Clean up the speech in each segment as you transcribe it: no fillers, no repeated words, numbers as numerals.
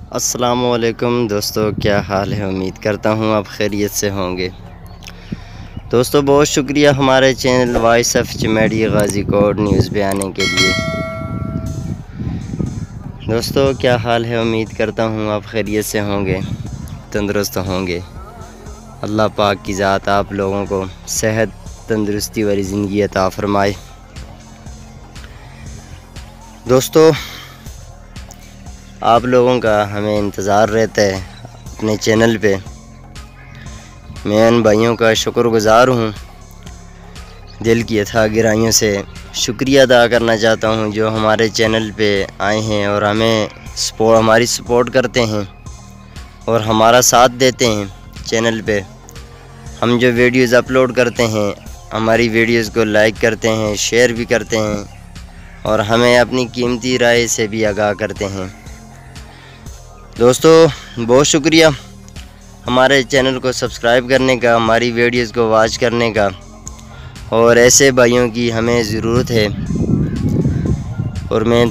अस्सलामुअलैकुम दोस्तों, क्या हाल है। उम्मीद करता हूँ आप खैरियत से होंगे। दोस्तों बहुत शुक्रिया हमारे चैनल वॉइस ऑफ चिमेडी गाजी कोट न्यूज़ पे आने के लिए। दोस्तों क्या हाल है, उम्मीद करता हूँ आप खैरियत से होंगे, तंदुरुस्त होंगे। अल्लाह पाक की ज़ात आप लोगों को सेहत तंदुरुस्ती वाली ज़िंदगी अता फ़रमाए। दोस्तों आप लोगों का हमें इंतज़ार रहता है अपने चैनल पे। मैं उन भाइयों का शुक्रगुज़ार हूँ, दिल की अथाह गहराइयों से शुक्रिया अदा करना चाहता हूँ जो हमारे चैनल पे आए हैं और हमारी सपोर्ट करते हैं और हमारा साथ देते हैं। चैनल पे हम जो वीडियोज़ अपलोड करते हैं, हमारी वीडियोज़ को लाइक करते हैं, शेयर भी करते हैं और हमें अपनी कीमती राय से भी आगाह करते हैं। दोस्तों बहुत शुक्रिया हमारे चैनल को सब्सक्राइब करने का, हमारी वीडियोज़ को वॉच करने का, और ऐसे भाइयों की हमें ज़रूरत है और मैं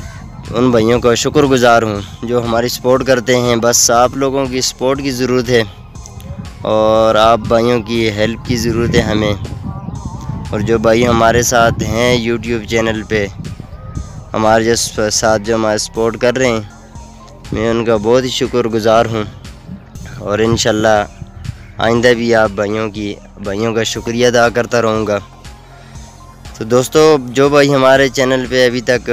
उन भाइयों का शुक्रगुज़ार हूँ जो हमारी सपोर्ट करते हैं। बस आप लोगों की सपोर्ट की ज़रूरत है और आप भाइयों की हेल्प की ज़रूरत है हमें। और जो भाई हमारे साथ हैं यूट्यूब चैनल पे, हमारे साथ जो हमारे सपोर्ट कर रहे हैं, मैं उनका बहुत ही शुक्रगुज़ार हूँ और इंशाल्लाह आइंदा भी आप भाइयों का शुक्रिया अदा करता रहूँगा। तो दोस्तों जो भाई हमारे चैनल पे अभी तक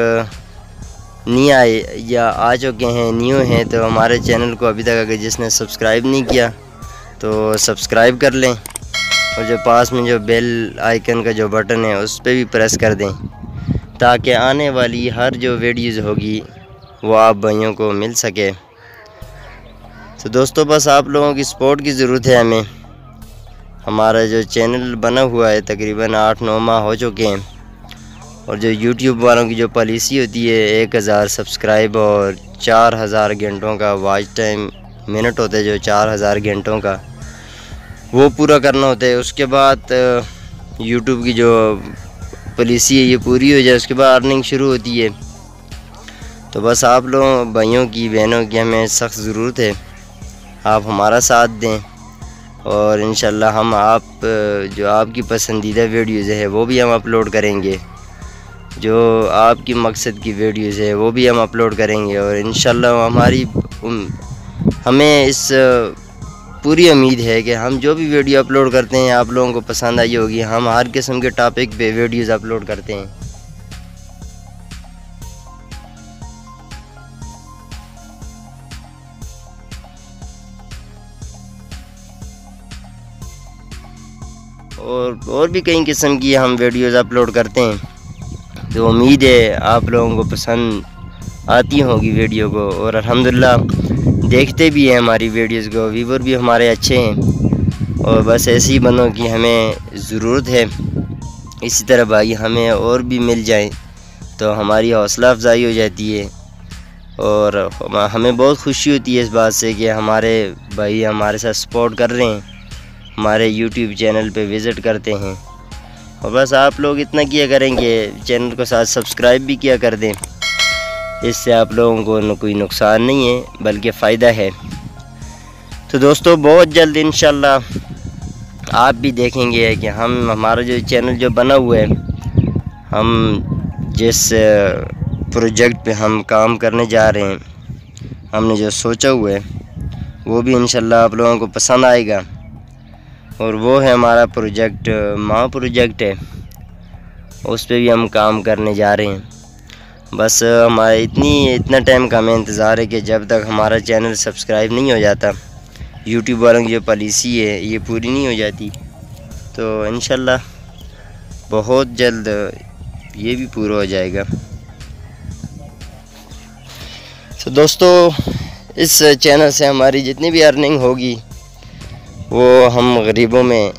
नहीं आए या आ चुके हैं, न्यू हैं, तो हमारे चैनल को अभी तक अगर जिसने सब्सक्राइब नहीं किया तो सब्सक्राइब कर लें और जो पास में जो बेल आइकन का जो बटन है उस पर भी प्रेस कर दें ताकि आने वाली हर जो वीडियोज़ होगी वो आप भाइयों को मिल सके। तो दोस्तों बस आप लोगों की सपोर्ट की ज़रूरत है हमें। हमारा जो चैनल बना हुआ है तकरीबन 8-9 माह हो चुके हैं और जो यूट्यूब वालों की जो पॉलिसी होती है 1000 सब्सक्राइब और 4000 घंटों का वॉच टाइम मिनट होता है, जो 4000 घंटों का वो पूरा करना होता है। उसके बाद यूट्यूब की जो पॉलिसी है ये पूरी हो जाए, उसके बाद अर्निंग शुरू होती है। तो बस आप लोगों भाइयों की, बहनों की हमें सख्त ज़रूरत है, आप हमारा साथ दें और इंशाल्लाह हम जो आपकी पसंदीदा वीडियोज़ है वो भी हम अपलोड करेंगे, जो आपकी मकसद की वीडियोज़ है वो भी हम अपलोड करेंगे। और इंशाल्लाह हमें इस पूरी उम्मीद है कि हम जो भी वीडियो अपलोड करते हैं आप लोगों को पसंद आई होगी। हम हर किस्म के टॉपिक पे वीडियोज़ अपलोड करते हैं। और भी कई किस्म की हम वीडियोज़ अपलोड करते हैं। तो उम्मीद है आप लोगों को पसंद आती होगी वीडियो को और अल्हम्दुलिल्लाह देखते भी हैं हमारी वीडियोज़ को, व्यूवर भी हमारे अच्छे हैं। और बस ऐसी बंदों की हमें ज़रूरत है। इसी तरह भाई हमें और भी मिल जाए तो हमारी हौसला अफजाई हो जाती है और हमें बहुत खुशी होती है इस बात से कि हमारे भाई हमारे साथ सपोर्ट कर रहे हैं, हमारे यूट्यूब चैनल पे विज़िट करते हैं। और बस आप लोग इतना किया करेंगे, चैनल को साथ सब्सक्राइब भी किया कर दें, इससे आप लोगों को कोई नुकसान नहीं है बल्कि फ़ायदा है। तो दोस्तों बहुत जल्द इंशाल्लाह आप भी देखेंगे कि हमारा जो चैनल जो बना हुआ है, हम जिस प्रोजेक्ट पे हम काम करने जा रहे हैं, हमने जो सोचा हुआ है वो भी इंशाल्लाह आप लोगों को पसंद आएगा। और वो है हमारा प्रोजेक्ट, प्रोजेक्ट है, उस पे भी हम काम करने जा रहे हैं। बस हमारे इतना टाइम का हमें इंतज़ार है कि जब तक हमारा चैनल सब्सक्राइब नहीं हो जाता, यूट्यूब वालों की जो पॉलिसी है ये पूरी नहीं हो जाती, तो इंशाल्लाह बहुत जल्द ये भी पूरा हो जाएगा। तो दोस्तों इस चैनल से हमारी जितनी भी अर्निंग होगी वो हम गरीबों में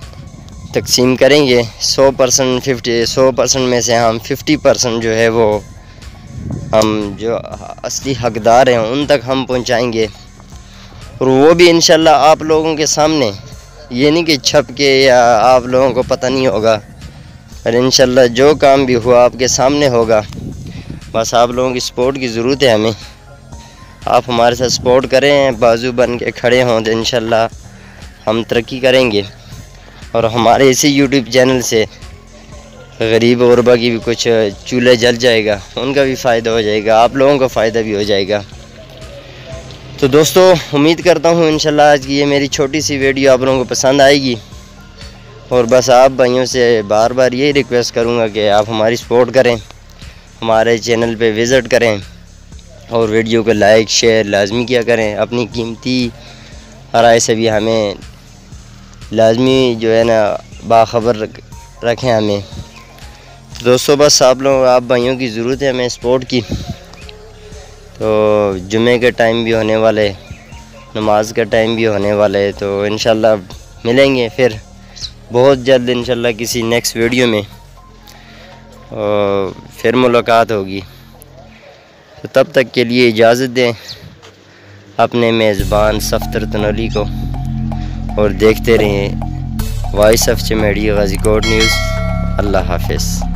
तकसीम करेंगे। 100% में से हम 50% जो है वो हम जो असली हकदार हैं उन तक हम पहुंचाएंगे। और वो भी इंशाल्लाह आप लोगों के सामने, ये नहीं कि छप के या आप लोगों को पता नहीं होगा, और इंशाल्लाह जो काम भी हुआ आपके सामने होगा। बस आप लोगों की सपोर्ट की ज़रूरत है हमें। आप हमारे साथ सपोर्ट करें, बाजू बन के खड़े हों तो इंशाल्लाह हम तरक्की करेंगे और हमारे इसी यूट्यूब चैनल से गरीब औरबा की भी कुछ चूल्हे जल जाएगा, उनका भी फ़ायदा हो जाएगा, आप लोगों का फ़ायदा भी हो जाएगा। तो दोस्तों उम्मीद करता हूँ इंशाल्लाह आज की ये मेरी छोटी सी वीडियो आप लोगों को पसंद आएगी और बस आप भाइयों से बार बार यही रिक्वेस्ट करूँगा कि आप हमारी सपोर्ट करें, हमारे चैनल पे विज़िट करें और वीडियो को लाइक शेयर लाजमी किया करें। अपनी कीमती राय से भी हमें लाजमी जो है ना बाखबर रखें हमें। तो दोस्तों बस आप भाइयों की ज़रूरत है हमें सपोर्ट की। तो जुमे के टाइम भी होने वाले, नमाज का टाइम भी होने वाले, तो इंशाल्लाह मिलेंगे फिर बहुत जल्द इंशाल्लाह किसी नेक्स्ट वीडियो में और फिर मुलाकात होगी। तो तब तक के लिए इजाज़त दें अपने मेज़बान सफ्तर तनोली को और देखते रहें वॉइस ऑफ चमेड़ी गाज़ीकोट न्यूज़। अल्लाह हाफ़िज़।